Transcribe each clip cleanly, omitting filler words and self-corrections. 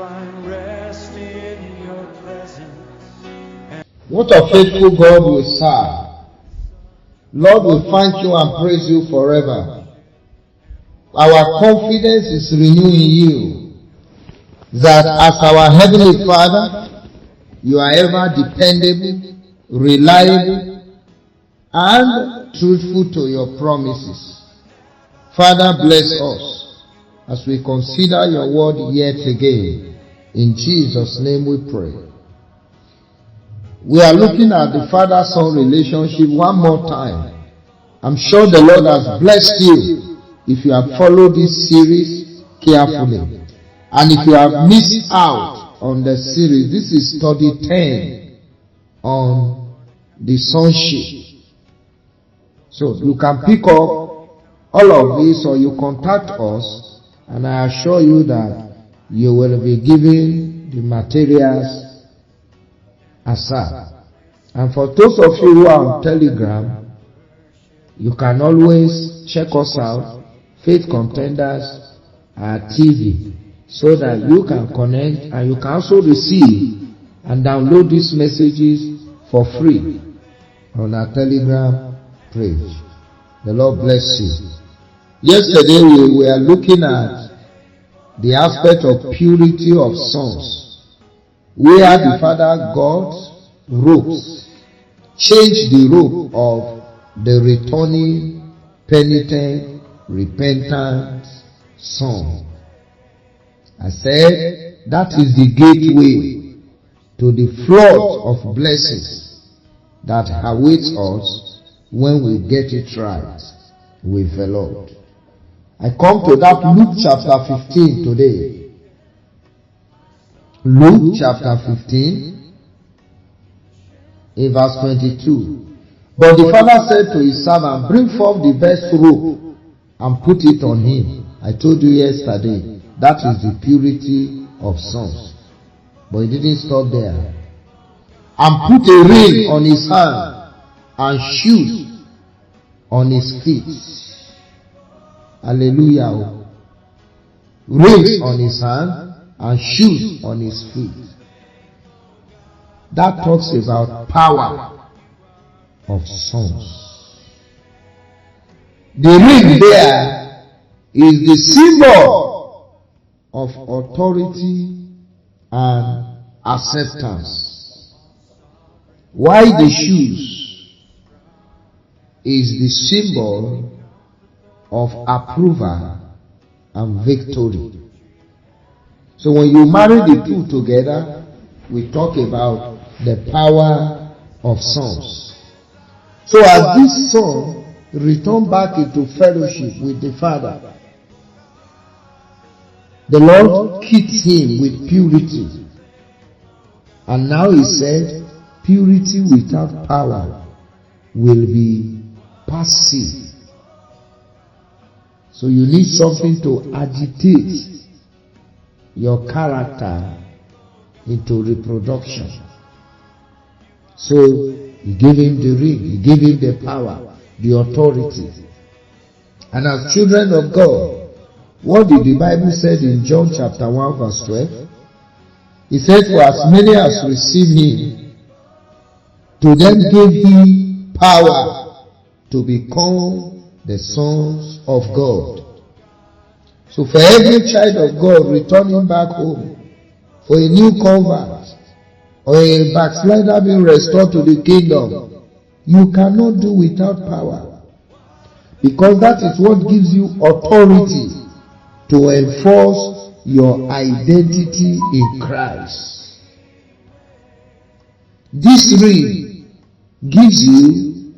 find rest in your presence. What a faithful God we serve. Lord, we thank you and praise you forever. Our confidence is renewed in you, that as our Heavenly Father, you are ever dependable, reliable, and truthful to your promises. Father, bless us as we consider your word yet again. In Jesus' name we pray. We are looking at the father-son relationship one more time. I'm sure the Lord has blessed you if you have followed this series carefully. And if you have missed out on the series, this is study 10 on the sonship. So you can pick up all of this or you contact us, and I assure you that you will be given the materials aside. And for those of you who are on Telegram, you can always check us out, Faith Contenders TV, so that you can connect and you can also receive and download these messages for free on our Telegram page. The Lord bless you. Yesterday we were looking at the aspect of purity of sons, where the Father God's ropes changed the rope of the returning, penitent, repentant son. I said that is the gateway to the flood of blessings that awaits us when we get it right with the Lord. I come to that Luke chapter 15 today. Luke chapter 15, in verse 22. But the father said to his servant, bring forth the best robe and put it on him. I told you yesterday, that is the purity of sons. But he didn't stop there. And put a ring on his hand and shoes on his feet. Hallelujah. Rings on his hand and shoes on his feet. That talks about power of sons. The ring there is the symbol of authority and acceptance. Why the shoes is the symbol of approval and victory. So when you marry the two together, we talk about the power of sons. So as this son returned back into fellowship with the Father, the Lord keeps him with purity. And now he said, purity without power will be passive. So you need something to agitate your character into reproduction. So he gave him the ring, he gave him the power, the authority. And as children of God, what did the Bible say in John chapter 1 verse 12? He said, for as many as receive him, to them gave he power to become the sons of God. So for every child of God returning back home, for a new convert, or a backslider being restored to the kingdom, you cannot do without power. Because that is what gives you authority to enforce your identity in Christ. This ring gives you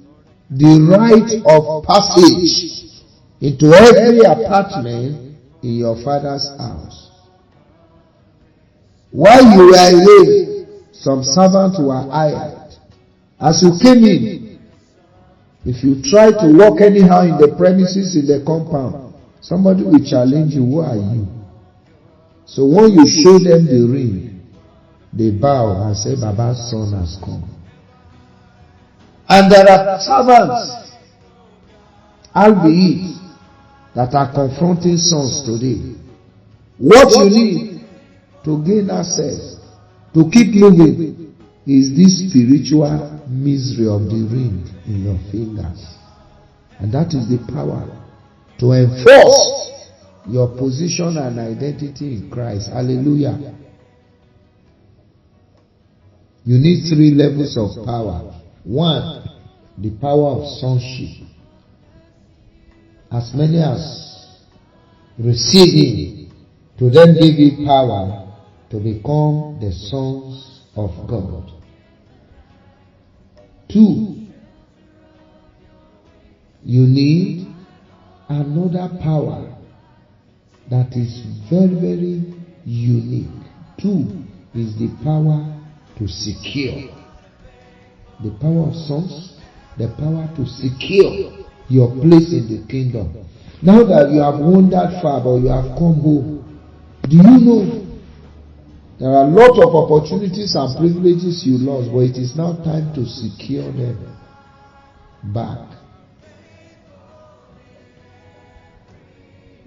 the right of passage into every apartment in your Father's house. While you were away, some servants were hired. As you came in, if you try to walk anyhow in the premises, in the compound, somebody will challenge you, who are you? So when you show them the ring, they bow and say, Baba's son has come. And there are servants, albeit, that are confronting sons today. What you need to gain access, to keep moving, is this spiritual misery of the ring in your fingers. And that is the power to enforce your position and identity in Christ. Hallelujah. You need 3 levels of power. 1, the power of sonship. As many as receive Him, to them give Him power to become the sons of God. 2, you need another power that is very, very unique. 2 is the power to secure. The power of sons, the power to secure your place in the kingdom. Now that you have wandered far, but you have come home, do you know there are a lot of opportunities and privileges you lost, but it is now time to secure them back.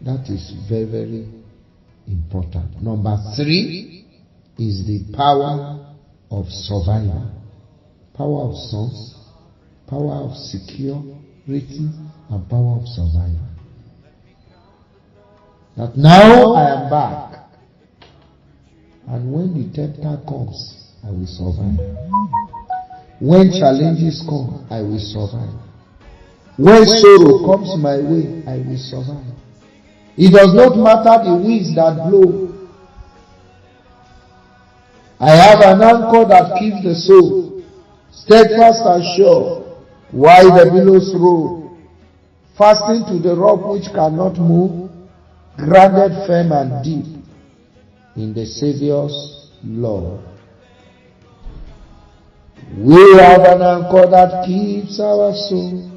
That is very, very important. Number 3 is the power of survival. Power of sons, power of security, and power of survival. That now I am back, and when the tempter comes, I will survive. When challenges come, I will survive. When sorrow comes my way, I will survive. It does not matter the winds that blow. I have an anchor that keeps the soul steadfast and sure, while the billows roll, fastened to the rock which cannot move, grounded firm and deep in the Savior's love. We have an anchor that keeps our soul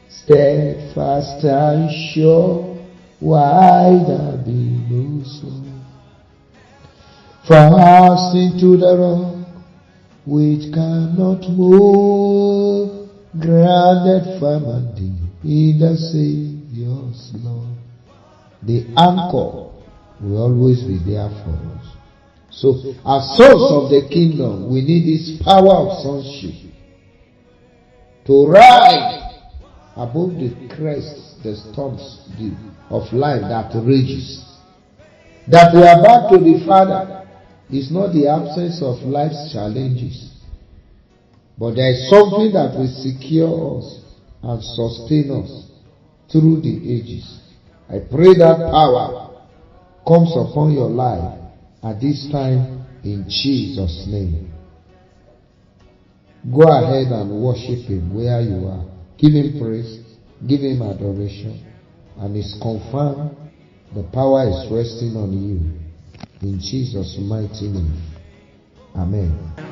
steadfast and sure, while the billows roll, fastened to the rock which cannot move, grounded firm and deep in the Savior's love. The anchor will always be there for us. So, as sons of the kingdom, we need this power of sonship to ride above the crests, the storms of life that rages. That we are back to the Father is not the absence of life's challenges, but there is something that will secure us and sustain us through the ages. I pray that power comes upon your life at this time in Jesus' name. Go ahead and worship Him where you are. Give Him praise, give Him adoration, and it's confirmed the power is resting on you. In Jesus' mighty name. Amen.